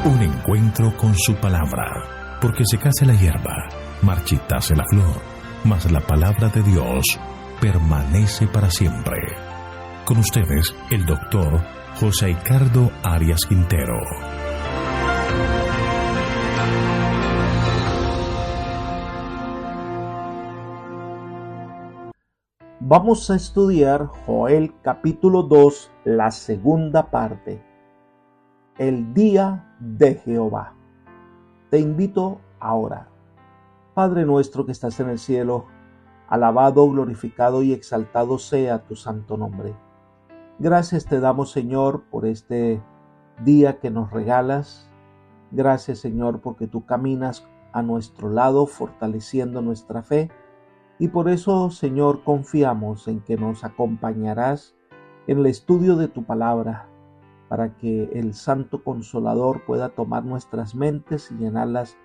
Un encuentro con su palabra, porque secase la hierba, marchitase la flor, mas la palabra de Dios permanece para siempre. Con ustedes, el doctor José Ricardo Arias Quintero. Vamos a estudiar Joel capítulo 2, la segunda parte. El día de Jehová. Te invito a orar. Padre nuestro que estás en el cielo, alabado, glorificado y exaltado sea tu santo nombre. Gracias te damos, Señor, por este día que nos regalas. Gracias, Señor, porque tú caminas a nuestro lado, fortaleciendo nuestra fe. Y por eso, Señor, confiamos en que nos acompañarás en el estudio de tu palabra, para que el Santo Consolador pueda tomar nuestras mentes y llenarlas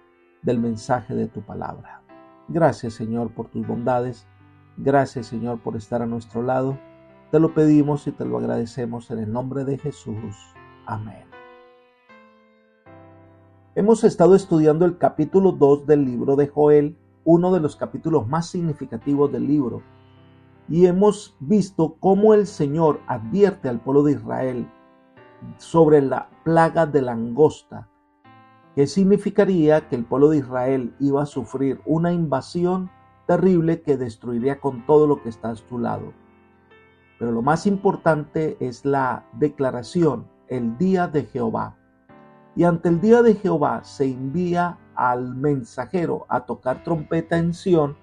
del mensaje de tu palabra. Gracias, Señor, por tus bondades. Gracias, Señor, por estar a nuestro lado. Te lo pedimos y te lo agradecemos en el nombre de Jesús. Amén. Hemos estado estudiando el capítulo 2 del libro de Joel, uno de los capítulos más significativos del libro, y hemos visto cómo el Señor advierte al pueblo de Israel sobre la plaga de langosta, que significaría que el pueblo de Israel iba a sufrir una invasión terrible que destruiría con todo lo que está a su lado. Pero lo más importante es la declaración, el día de Jehová. Y ante el día de Jehová se envía al mensajero a tocar trompeta en Sión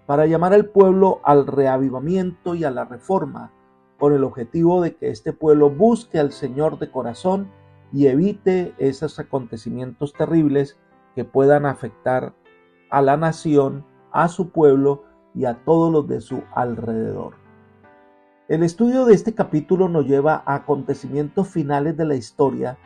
para llamar al pueblo al reavivamiento y a la reforma, con el objetivo de que este pueblo busque al Señor de corazón y evite esos acontecimientos terribles que puedan afectar a la nación, a su pueblo y a todos los de su alrededor. El estudio de este capítulo nos lleva a acontecimientos finales de la historia,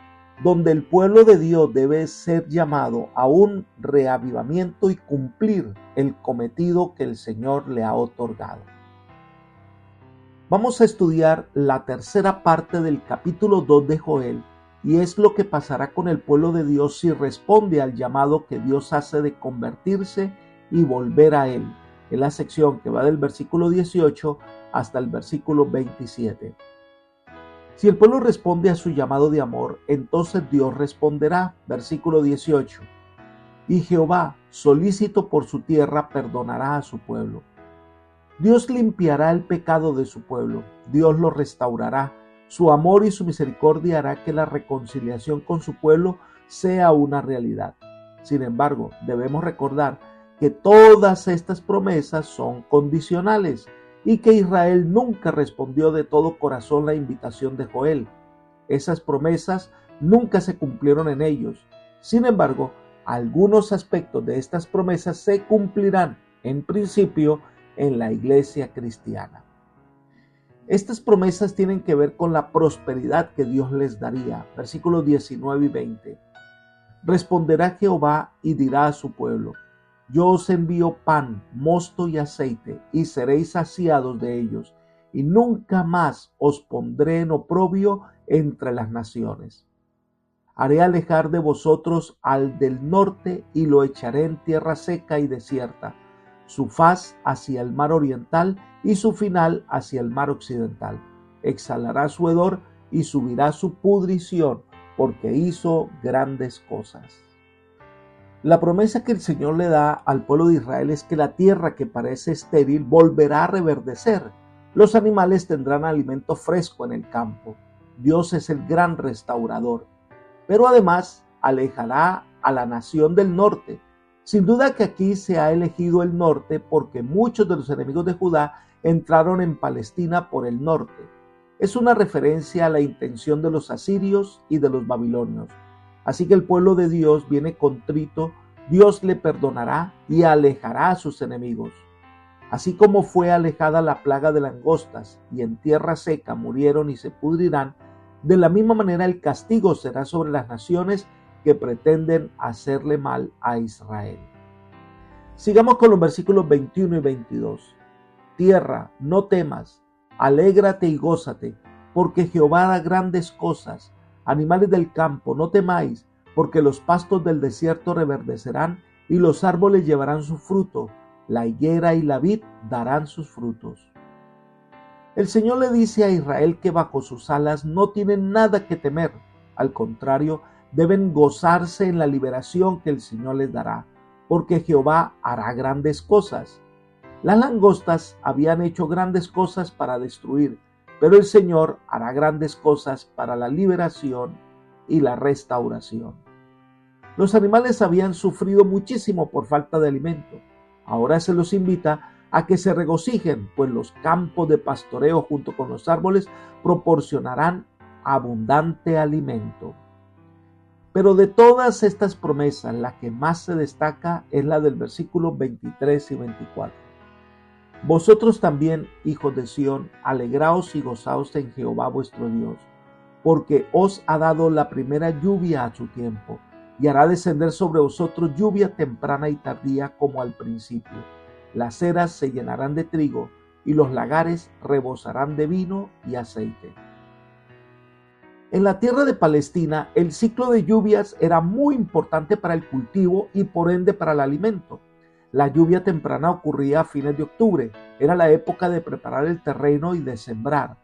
donde el pueblo de Dios debe ser llamado a un reavivamiento y cumplir el cometido que el Señor le ha otorgado. Vamos a estudiar la tercera parte del capítulo 2 de Joel, y es lo que pasará con el pueblo de Dios si responde al llamado que Dios hace de convertirse y volver a Él, en la sección que va del versículo 18 hasta el versículo 27. Si el pueblo responde a su llamado de amor, entonces Dios responderá, versículo 18. Y Jehová, solícito por su tierra, perdonará a su pueblo. Dios limpiará el pecado de su pueblo, Dios lo restaurará, su amor y su misericordia hará que la reconciliación con su pueblo sea una realidad. Sin embargo, debemos recordar que todas estas promesas son condicionales y que Israel nunca respondió de todo corazón la invitación de Joel. Esas promesas nunca se cumplieron en ellos. Sin embargo, algunos aspectos de estas promesas se cumplirán, en principio, en la iglesia cristiana. Estas promesas tienen que ver con la prosperidad que Dios les daría. Versículos 19 y 20. Responderá Jehová y dirá a su pueblo: yo os envío pan, mosto y aceite, y seréis saciados de ellos, y nunca más os pondré en oprobio entre las naciones. Haré alejar de vosotros al del norte, y lo echaré en tierra seca y desierta, su faz hacia el mar oriental y su final hacia el mar occidental. Exhalará su hedor y subirá su pudrición, porque hizo grandes cosas. La promesa que el Señor le da al pueblo de Israel es que la tierra que parece estéril volverá a reverdecer. Los animales tendrán alimento fresco en el campo. Dios es el gran restaurador. Pero además alejará a la nación del norte. Sin duda que aquí se ha elegido el norte porque muchos de los enemigos de Judá entraron en Palestina por el norte. Es una referencia a la intención de los asirios y de los babilonios. Así que el pueblo de Dios viene contrito, Dios le perdonará y alejará a sus enemigos. Así como fue alejada la plaga de langostas y en tierra seca murieron y se pudrirán, de la misma manera el castigo será sobre las naciones que pretenden hacerle mal a Israel. Sigamos con los versículos 21 y 22. Tierra, no temas, alégrate y gózate, porque Jehová hará grandes cosas. Animales del campo, no temáis, porque los pastos del desierto reverdecerán y los árboles llevarán su fruto, la higuera y la vid darán sus frutos. El Señor le dice a Israel que bajo sus alas no tienen nada que temer, al contrario, deben gozarse en la liberación que el Señor les dará, porque Jehová hará grandes cosas. Las langostas habían hecho grandes cosas para destruir, pero el Señor hará grandes cosas para la liberación y la restauración. Los animales habían sufrido muchísimo por falta de alimento. Ahora se los invita a que se regocijen, pues los campos de pastoreo junto con los árboles proporcionarán abundante alimento. Pero de todas estas promesas, la que más se destaca es la del versículo 23 y 24. Vosotros también, hijos de Sión, alegraos y gozaos en Jehová vuestro Dios, porque os ha dado la primera lluvia a su tiempo, y hará descender sobre vosotros lluvia temprana y tardía como al principio. Las eras se llenarán de trigo, y los lagares rebosarán de vino y aceite. En la tierra de Palestina, el ciclo de lluvias era muy importante para el cultivo y por ende para el alimento. La lluvia temprana ocurría a fines de octubre. Era la época de preparar el terreno y de sembrar.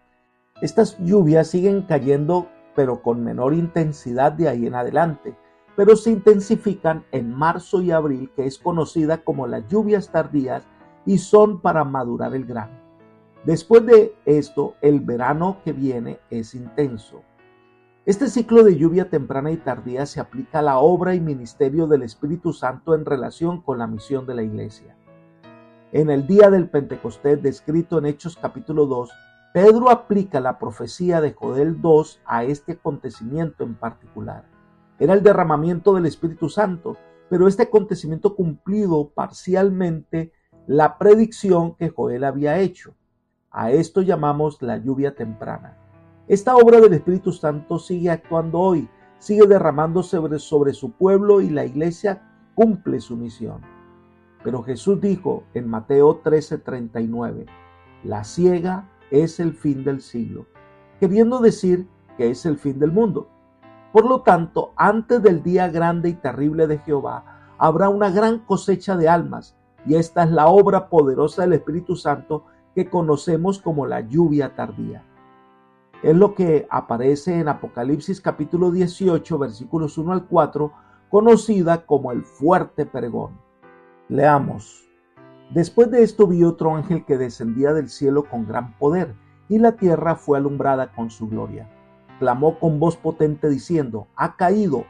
Estas lluvias siguen cayendo, pero con menor intensidad de ahí en adelante, pero se intensifican en marzo y abril, que es conocida como las lluvias tardías, y son para madurar el grano. Después de esto, el verano que viene es intenso. Este ciclo de lluvia temprana y tardía se aplica a la obra y ministerio del Espíritu Santo en relación con la misión de la iglesia. En el día del Pentecostés, descrito en Hechos capítulo 2, Pedro aplica la profecía de Joel 2 a este acontecimiento en particular. Era el derramamiento del Espíritu Santo, pero este acontecimiento cumplido parcialmente la predicción que Joel había hecho. A esto llamamos la lluvia temprana. Esta obra del Espíritu Santo sigue actuando hoy, sigue derramándose sobre su pueblo y la iglesia cumple su misión. Pero Jesús dijo en Mateo 13:39, la siega es el fin del siglo, queriendo decir que es el fin del mundo. Por lo tanto, antes del día grande y terrible de Jehová, habrá una gran cosecha de almas, y esta es la obra poderosa del Espíritu Santo que conocemos como la lluvia tardía. Es lo que aparece en Apocalipsis capítulo 18, versículos 1 al 4, conocida como el fuerte pregón. Leamos. Después de esto vi otro ángel que descendía del cielo con gran poder, y la tierra fue alumbrada con su gloria. Clamó con voz potente diciendo, ha caído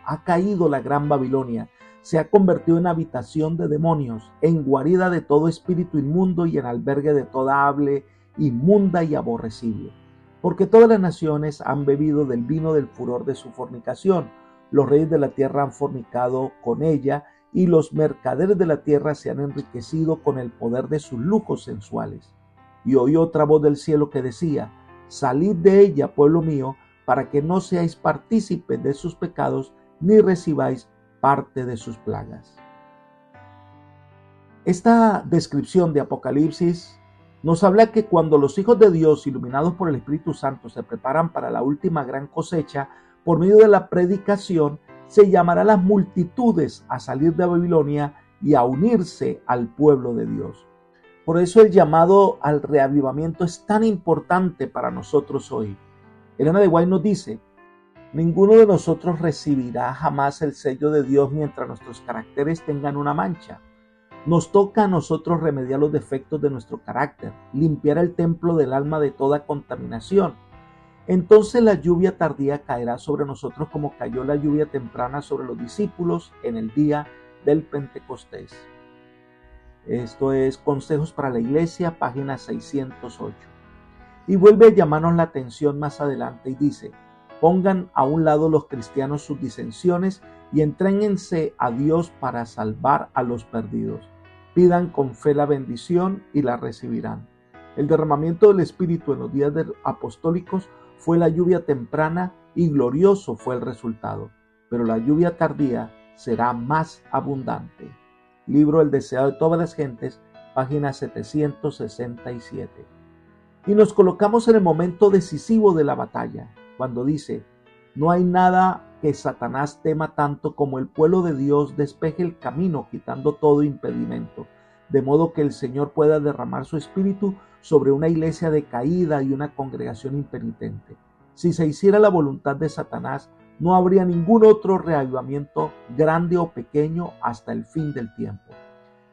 la gran Babilonia, se ha convertido en habitación de demonios, en guarida de todo espíritu inmundo y en albergue de toda ave inmunda y aborrecible. Porque todas las naciones han bebido del vino del furor de su fornicación. Los reyes de la tierra han fornicado con ella, y los mercaderes de la tierra se han enriquecido con el poder de sus lujos sensuales. Y oí otra voz del cielo que decía, salid de ella, pueblo mío, para que no seáis partícipes de sus pecados, ni recibáis parte de sus plagas. Esta descripción de Apocalipsis nos habla que cuando los hijos de Dios, iluminados por el Espíritu Santo, se preparan para la última gran cosecha, por medio de la predicación, se llamará a las multitudes a salir de Babilonia y a unirse al pueblo de Dios. Por eso el llamado al reavivamiento es tan importante para nosotros hoy. Elena de White nos dice, ninguno de nosotros recibirá jamás el sello de Dios mientras nuestros caracteres tengan una mancha. Nos toca a nosotros remediar los defectos de nuestro carácter, limpiar el templo del alma de toda contaminación. Entonces la lluvia tardía caerá sobre nosotros como cayó la lluvia temprana sobre los discípulos en el día del Pentecostés. Esto es Consejos para la Iglesia, página 608. Y vuelve a llamarnos la atención más adelante y dice, pongan a un lado los cristianos sus disensiones y entréguense a Dios para salvar a los perdidos. Pidan con fe la bendición y la recibirán. El derramamiento del Espíritu en los días apostólicos fue la lluvia temprana y glorioso fue el resultado, pero la lluvia tardía será más abundante. Libro El deseo de todas las gentes, página 767. Y nos colocamos en el momento decisivo de la batalla, cuando dice, no hay nada que Satanás tema tanto como el pueblo de Dios despeje el camino, quitando todo impedimento, de modo que el Señor pueda derramar su espíritu sobre una iglesia decaída y una congregación impenitente. Si se hiciera la voluntad de Satanás, no habría ningún otro reavivamiento, grande o pequeño, hasta el fin del tiempo.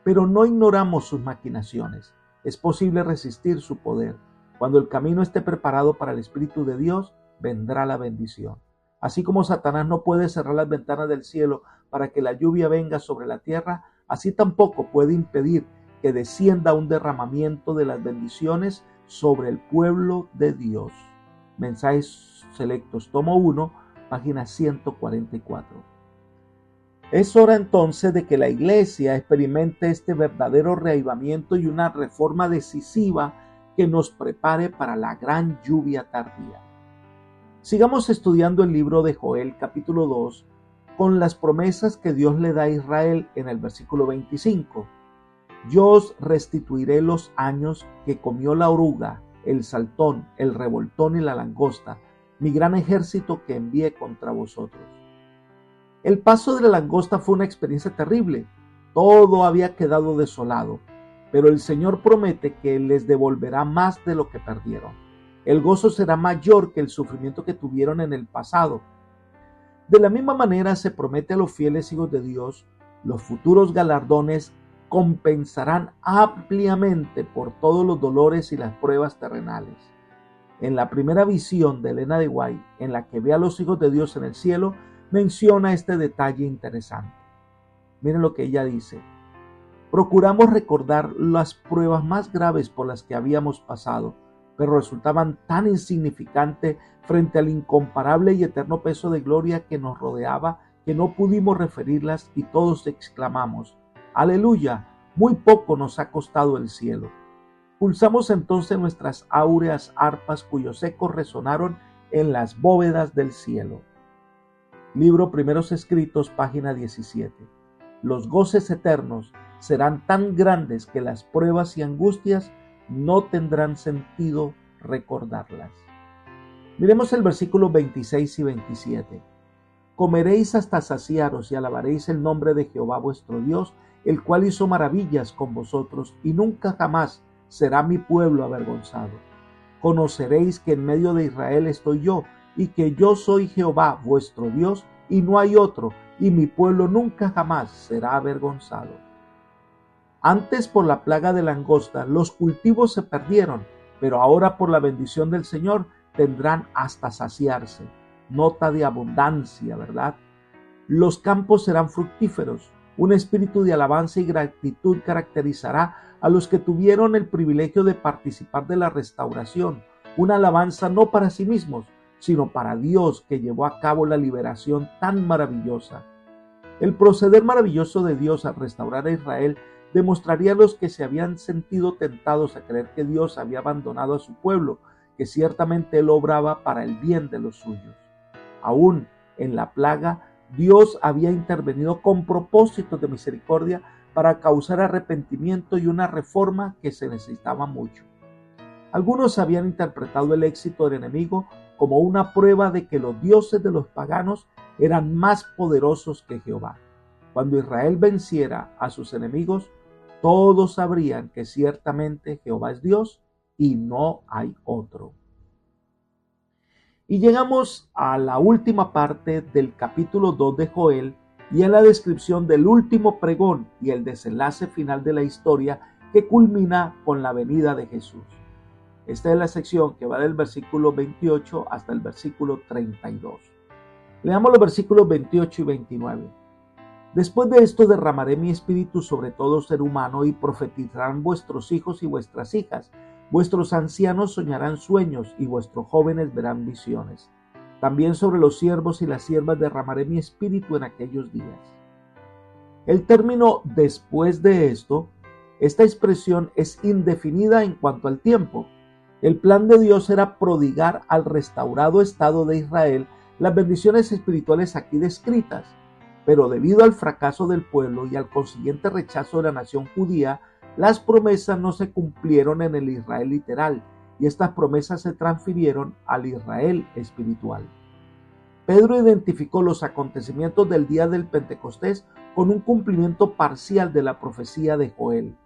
Pero no ignoramos sus maquinaciones. Es posible resistir su poder. Cuando el camino esté preparado para el Espíritu de Dios, vendrá la bendición. Así como Satanás no puede cerrar las ventanas del cielo para que la lluvia venga sobre la tierra, así tampoco puede impedir que descienda un derramamiento de las bendiciones sobre el pueblo de Dios. Mensajes selectos, tomo 1, página 144. Es hora entonces de que la iglesia experimente este verdadero reavivamiento y una reforma decisiva que nos prepare para la gran lluvia tardía. Sigamos estudiando el libro de Joel, capítulo 2, con las promesas que Dios le da a Israel en el versículo 25. Yo os restituiré los años que comió la oruga, el saltón, el revoltón y la langosta, mi gran ejército que envié contra vosotros. El paso de la langosta fue una experiencia terrible. Todo había quedado desolado, pero el Señor promete que les devolverá más de lo que perdieron. El gozo será mayor que el sufrimiento que tuvieron en el pasado. De la misma manera se promete a los fieles hijos de Dios, los futuros galardones compensarán ampliamente por todos los dolores y las pruebas terrenales. En la primera visión de Elena de White, en la que ve a los hijos de Dios en el cielo, menciona este detalle interesante. Miren lo que ella dice. Procuramos recordar las pruebas más graves por las que habíamos pasado, pero resultaban tan insignificantes frente al incomparable y eterno peso de gloria que nos rodeaba que no pudimos referirlas y todos exclamamos, ¡Aleluya! Muy poco nos ha costado el cielo. Pulsamos entonces nuestras áureas arpas cuyos ecos resonaron en las bóvedas del cielo. Libro Primeros Escritos, página 17. Los goces eternos serán tan grandes que las pruebas y angustias no tendrán sentido recordarlas. Miremos el versículo 26 y 27. Comeréis hasta saciaros y alabaréis el nombre de Jehová vuestro Dios, el cual hizo maravillas con vosotros, y nunca jamás será mi pueblo avergonzado. Conoceréis que en medio de Israel estoy yo, y que yo soy Jehová vuestro Dios, y no hay otro, y mi pueblo nunca jamás será avergonzado. Antes por la plaga de langosta los cultivos se perdieron, pero ahora por la bendición del Señor tendrán hasta saciarse. Nota de abundancia, ¿verdad? Los campos serán fructíferos. Un espíritu de alabanza y gratitud caracterizará a los que tuvieron el privilegio de participar de la restauración. Una alabanza no para sí mismos, sino para Dios que llevó a cabo la liberación tan maravillosa. El proceder maravilloso de Dios al restaurar a Israel demostraría a los que se habían sentido tentados a creer que Dios había abandonado a su pueblo, que ciertamente Él obraba para el bien de los suyos. Aún en la plaga, Dios había intervenido con propósitos de misericordia para causar arrepentimiento y una reforma que se necesitaba mucho. Algunos habían interpretado el éxito del enemigo como una prueba de que los dioses de los paganos eran más poderosos que Jehová. Cuando Israel venciera a sus enemigos, todos sabrían que ciertamente Jehová es Dios y no hay otro. Y llegamos a la última parte del capítulo 2 de Joel y en la descripción del último pregón y el desenlace final de la historia que culmina con la venida de Jesús. Esta es la sección que va del versículo 28 hasta el versículo 32. Leamos los versículos 28 y 29. Después de esto derramaré mi espíritu sobre todo ser humano y profetizarán vuestros hijos y vuestras hijas. Vuestros ancianos soñarán sueños y vuestros jóvenes verán visiones. También sobre los siervos y las siervas derramaré mi espíritu en aquellos días. El término después de esto, esta expresión es indefinida en cuanto al tiempo. El plan de Dios era prodigar al restaurado estado de Israel las bendiciones espirituales aquí descritas, pero debido al fracaso del pueblo y al consiguiente rechazo de la nación judía, las promesas no se cumplieron en el Israel literal, y estas promesas se transfirieron al Israel espiritual. Pedro identificó los acontecimientos del día del Pentecostés con un cumplimiento parcial de la profecía de Joel.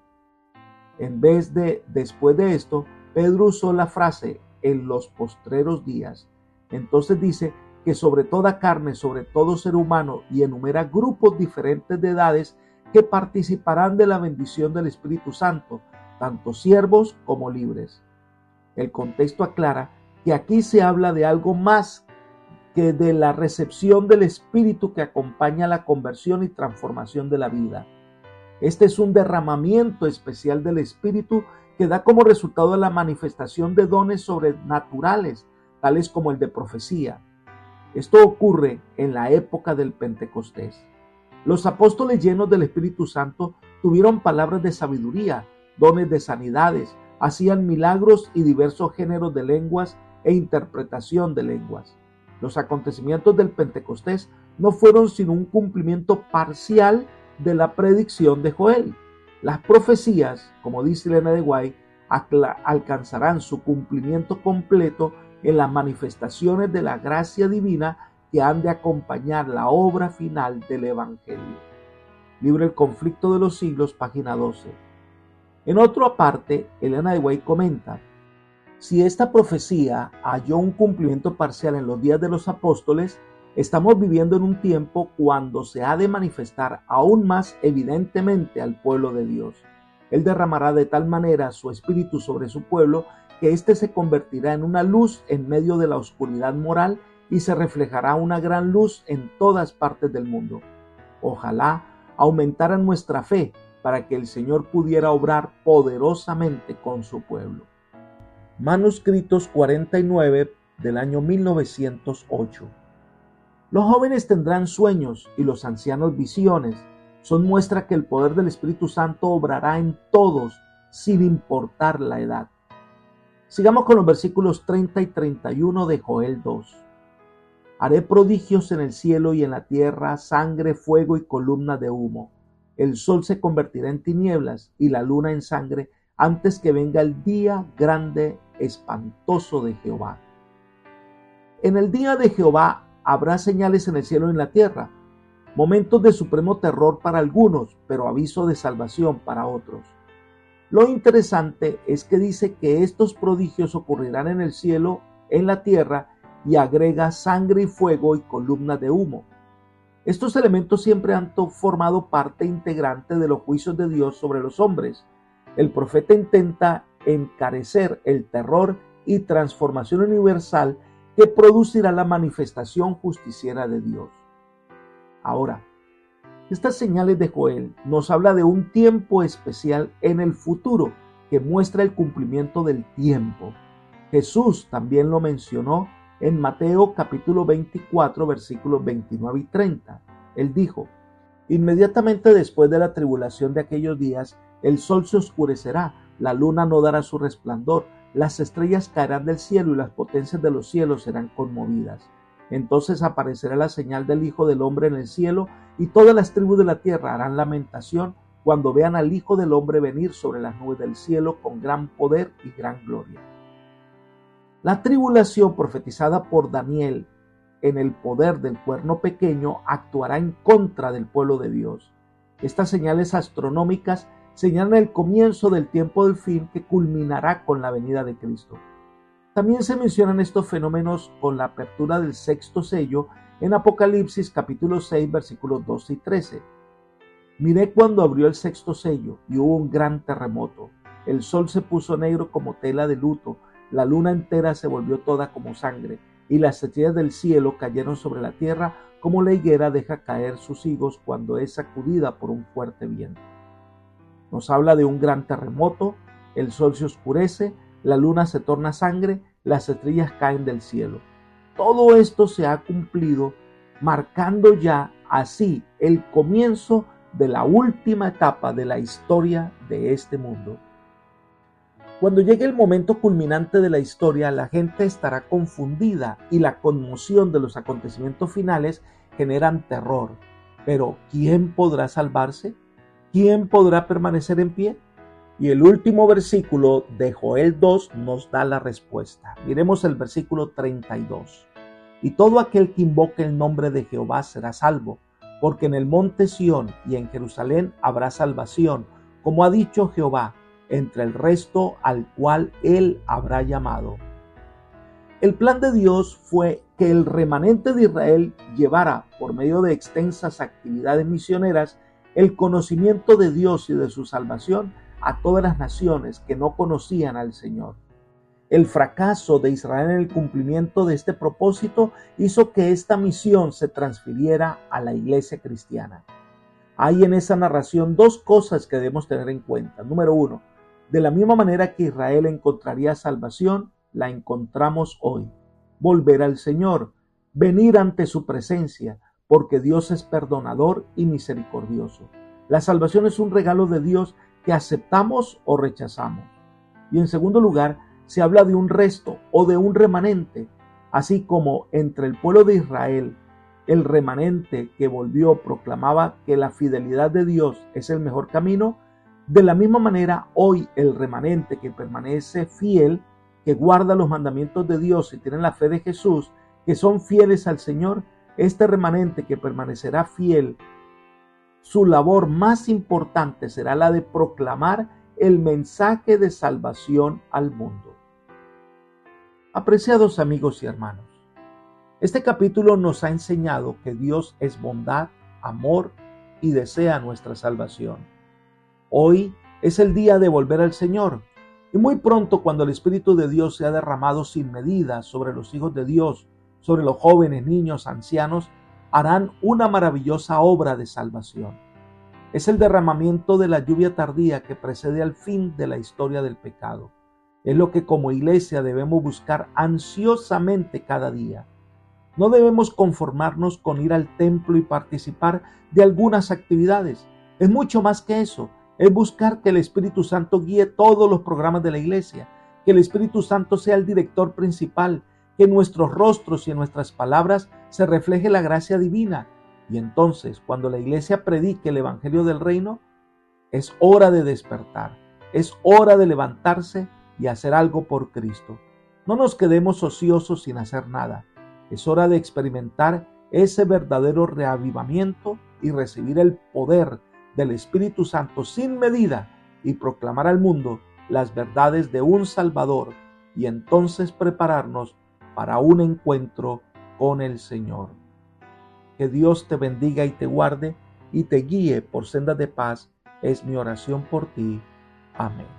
En vez de después de esto, Pedro usó la frase en los postreros días. Entonces dice que sobre toda carne, sobre todo ser humano, y enumera grupos diferentes de edades que participarán de la bendición del Espíritu Santo, tanto siervos como libres. El contexto aclara que aquí se habla de algo más que de la recepción del Espíritu que acompaña la conversión y transformación de la vida. Este es un derramamiento especial del Espíritu que da como resultado la manifestación de dones sobrenaturales, tales como el de profecía. Esto ocurre en la época del Pentecostés. Los apóstoles llenos del Espíritu Santo tuvieron palabras de sabiduría, dones de sanidades, hacían milagros y diversos géneros de lenguas e interpretación de lenguas. Los acontecimientos del Pentecostés no fueron sino un cumplimiento parcial de la predicción de Joel. Las profecías, como dice Elena de White, alcanzarán su cumplimiento completo en las manifestaciones de la gracia divina que han de acompañar la obra final del Evangelio. Libro El conflicto de los siglos, página 12. En otra parte, Elena de White comenta: si esta profecía halló un cumplimiento parcial en los días de los apóstoles, estamos viviendo en un tiempo cuando se ha de manifestar aún más evidentemente al pueblo de Dios. Él derramará de tal manera su espíritu sobre su pueblo que éste se convertirá en una luz en medio de la oscuridad moral y se reflejará una gran luz en todas partes del mundo. Ojalá aumentara nuestra fe para que el Señor pudiera obrar poderosamente con su pueblo. Manuscritos 49 del año 1908. Los jóvenes tendrán sueños y los ancianos visiones. Son muestra que el poder del Espíritu Santo obrará en todos sin importar la edad. Sigamos con los versículos 30 y 31 de Joel 2. Haré prodigios en el cielo y en la tierra, sangre, fuego y columna de humo. El sol se convertirá en tinieblas y la luna en sangre antes que venga el día grande, espantoso de Jehová. En el día de Jehová habrá señales en el cielo y en la tierra, momentos de supremo terror para algunos, pero aviso de salvación para otros. Lo interesante es que dice que estos prodigios ocurrirán en el cielo, en la tierra, y agrega sangre y fuego y columnas de humo. Estos elementos siempre han formado parte integrante de los juicios de Dios sobre los hombres. El profeta intenta encarecer el terror y transformación universal que producirá la manifestación justiciera de Dios. Ahora, estas señales de Joel nos habla de un tiempo especial en el futuro que muestra el cumplimiento del tiempo. Jesús también lo mencionó en Mateo capítulo 24, versículos 29 y 30. Él dijo: inmediatamente después de la tribulación de aquellos días, el sol se oscurecerá, la luna no dará su resplandor, las estrellas caerán del cielo y las potencias de los cielos serán conmovidas. Entonces aparecerá la señal del Hijo del Hombre en el cielo, y todas las tribus de la tierra harán lamentación cuando vean al Hijo del Hombre venir sobre las nubes del cielo con gran poder y gran gloria. La tribulación profetizada por Daniel en el poder del cuerno pequeño actuará en contra del pueblo de Dios. Estas señales astronómicas señalan el comienzo del tiempo del fin que culminará con la venida de Cristo. También se mencionan estos fenómenos con la apertura del sexto sello en Apocalipsis capítulo 6 versículos 12 y 13. Miré cuando abrió el sexto sello y hubo un gran terremoto. El sol se puso negro como tela de luto, la luna entera se volvió toda como sangre, y las estrellas del cielo cayeron sobre la tierra como la higuera deja caer sus higos cuando es sacudida por un fuerte viento. Nos habla de un gran terremoto, el sol se oscurece, la luna se torna sangre, las estrellas caen del cielo. Todo esto se ha cumplido, marcando ya así el comienzo de la última etapa de la historia de este mundo. Cuando llegue el momento culminante de la historia, la gente estará confundida y la conmoción de los acontecimientos finales generan terror. Pero ¿quién podrá salvarse? ¿Quién podrá permanecer en pie? Y el último versículo de Joel 2 nos da la respuesta. Miremos el versículo 32. y todo aquel que invoque el nombre de Jehová será salvo, porque en el monte Sión y en Jerusalén habrá salvación, como ha dicho Jehová, entre el resto al cual él habrá llamado. El plan de Dios fue que el remanente de Israel llevara, por medio de extensas actividades misioneras, el conocimiento de Dios y de su salvación a todas las naciones que no conocían al Señor. El fracaso de Israel en el cumplimiento de este propósito hizo que esta misión se transfiriera a la iglesia cristiana. Hay en esa narración dos cosas que debemos tener en cuenta. Número uno, de la misma manera que Israel encontraría salvación, la encontramos hoy. Volver al Señor, venir ante su presencia, porque Dios es perdonador y misericordioso. La salvación es un regalo de Dios que aceptamos o rechazamos. Y en segundo lugar, se habla de un resto o de un remanente, así como entre el pueblo de Israel, el remanente que volvió proclamaba que la fidelidad de Dios es el mejor camino. De la misma manera, hoy el remanente que permanece fiel, que guarda los mandamientos de Dios y tiene la fe de Jesús, que son fieles al Señor, este remanente que permanecerá fiel, su labor más importante será la de proclamar el mensaje de salvación al mundo. Apreciados amigos y hermanos, este capítulo nos ha enseñado que Dios es bondad, amor y desea nuestra salvación. Hoy es el día de volver al Señor, y muy pronto, cuando el Espíritu de Dios sea derramado sin medida sobre los hijos de Dios, sobre los jóvenes, niños, ancianos, harán una maravillosa obra de salvación. Es el derramamiento de la lluvia tardía que precede al fin de la historia del pecado. Es lo que como iglesia debemos buscar ansiosamente cada día. No debemos conformarnos con ir al templo y participar de algunas actividades. Es mucho más que eso. Es buscar que el Espíritu Santo guíe todos los programas de la iglesia, que el Espíritu Santo sea el director principal, que en nuestros rostros y en nuestras palabras se refleje la gracia divina. Y entonces, cuando la iglesia predique el Evangelio del Reino, es hora de despertar, es hora de levantarse y hacer algo por Cristo. No nos quedemos ociosos sin hacer nada. Es hora de experimentar ese verdadero reavivamiento y recibir el poder del Espíritu Santo sin medida y proclamar al mundo las verdades de un Salvador y entonces prepararnos para un encuentro con el Señor. Que Dios te bendiga y te guarde y te guíe por sendas de paz, es mi oración por ti. Amén.